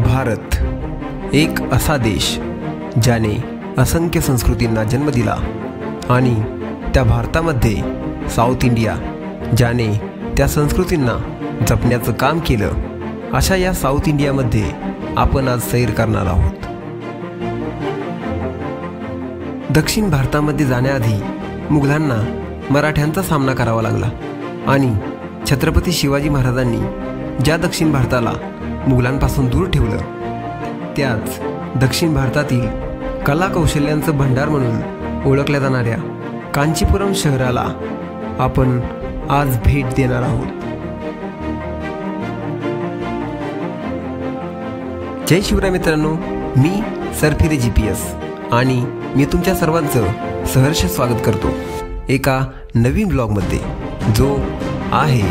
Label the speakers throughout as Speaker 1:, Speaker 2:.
Speaker 1: भारत एक असा देश ज्याने असंख्य संस्कृतींना जन्म दिला आणि त्या भारतामध्ये साऊथ इंडिया ज्याने त्या संस्कृतींना जपण्याचं काम केलं, अशा या साऊथ इंडियामध्ये आपण आज सैर करणार आहोत। दक्षिण भारतामध्ये जाण्याआधी मुघलांना मराठ्यांचा सामना करावा लागला आणि छत्रपती शिवाजी महाराजांनी ज्या दक्षिण भारताला मुघलांपासून दूर ठेवलं, त्याच दक्षिण भारतातील कला कौशल्यांचं भंडार म्हणून ओळखल्या जाणाऱ्या कांचीपुरम शहराला आपण आज भेट देणार आहोत। जय शिवराय मित्रांनो, मी सरफिरे GPS आणि मी तुमच्या सर्वांचं सहर्ष स्वागत करतो एका नवीन ब्लॉगमध्ये, जो आहे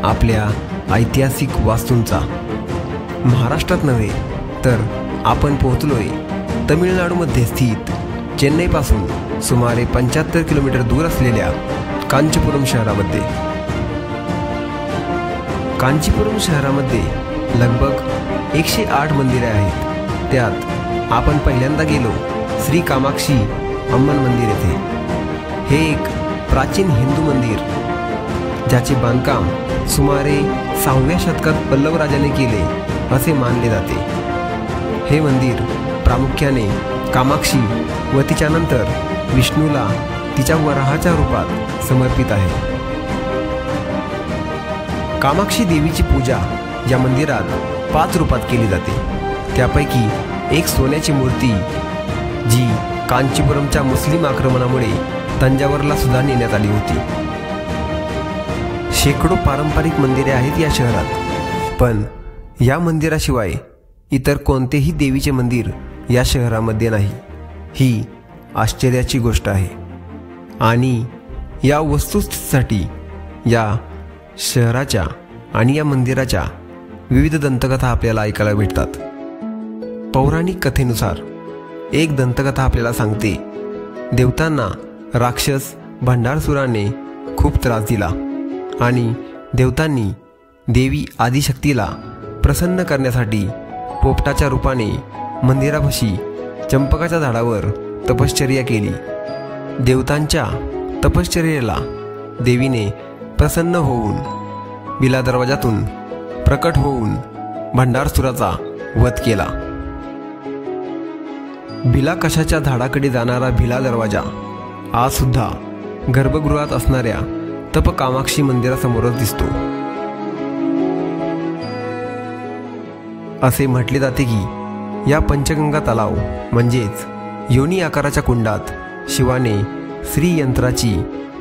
Speaker 1: आपल्या ऐतिहासिक वास्तूंचा। महाराष्ट्रात नव्हे तर आपण पोहोचलोय तमिळनाडूमध्ये स्थित चेन्नईपासून सुमारे 75 किलोमीटर दूर असलेल्या कांचीपुरम शहरामध्ये। कांचीपुरम शहरामध्ये लगभग 108 मंदिरे आहेत। त्यात आपण पहिल्यांदा गेलो श्री कामाक्षी अम्मन मंदिर येथे। हे एक प्राचीन हिंदू मंदिर ज्याचे बांधकाम सुमारे 6व्या शतकात पल्लव राजाने केले असे मानले जाते। हे मंदिर प्रामुख्याने कामाक्षी व तिच्यानंतर विष्णूला तिच्या वराहाच्या रूपात समर्पित आहे। कामाक्षी देवीची पूजा या मंदिरात 5 रूपात केली जाते। त्यापैकी एक सोन्याची मूर्ती जी कांचीपुरमच्या मुस्लिम आक्रमणामुळे तंजावरला सुद्धा नेण्यात आली होती। शेकडो पारंपरिक मंदिरे आहेत या शहरात, पण या मंदिराशिवाय इतर कोणतेही देवीचे मंदिर या शहरामध्ये नाही। ही आश्चर्याची गोष्ट आहे आणि या वस्तुस्थितीसाठी या शहराच्या आणि या मंदिराच्या विविध दंतकथा आपल्याला ऐकायला भेटतात। पौराणिक कथेनुसार एक दंतकथा आपल्याला सांगते, देवतांना राक्षस भंडारसुराने खूप त्रास दिला आणि देवतांनी देवी आदिशक्तीला प्रसन्न करण्यासाठी पोपटाच्या रूपाने मंदिरापाशी चंपकाच्या झाडावर तपश्चर्या केली। देवतांच्या तपश्चर्येला देवीने प्रसन्न होऊन भिला दरवाजातून प्रकट होऊन भंडारसुराचा वध केला। भिला कशाच्या झाडाकडे जाणारा भिला दरवाजा आज सुद्धा गर्भगृहात असणाऱ्या तप कामाक्षी मंदिरासमोरच दिसतो। असे म्हटले जाते की या पंचगंगा तलाव म्हणजेच योनी आकाराच्या कुंडात शिवाने श्री यंत्राची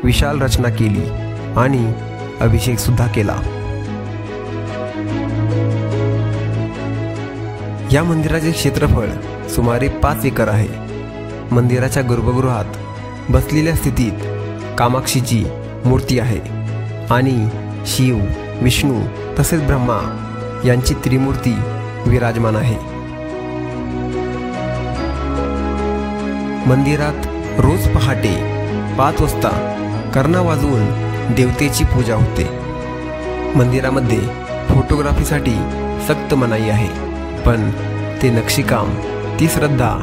Speaker 1: विशाल रचना केली आणि अभिषेक सुद्धा केला। या मंदिराचे क्षेत्रफळ सुमारे 5 एकर आहे। मंदिराच्या गर्भगृहात बसलेल्या स्थितीत कामाक्षीची मूर्ती आहे आणि शिव, विष्णू तसेच ब्रह्मा यांची त्रिमूर्ती विराजमान आहे। मंदिरात रोज पहाटे 5 वाजता कर्णा वाजवून देवतेची पूजा होते। मंदिरामध्ये फोटोग्राफीसाठी सक्त मनाई आहे, पण ते नक्षीकाम, ती श्रद्धा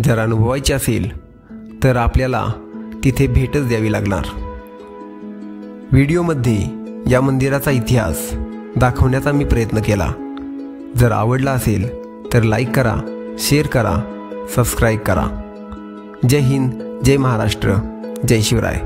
Speaker 1: जर अनुभवायची असेल तर आपल्याला तिथे भेटच द्यावी लागणार। व्हिडिओमध्ये या मंदिराचा इतिहास दाखवण्याचा मी प्रयत्न केला। जर आवडला असेल तर लाईक करा, शेअर करा, सबस्क्राईब करा। जय हिंद, जय महाराष्ट्र, जय शिवराय।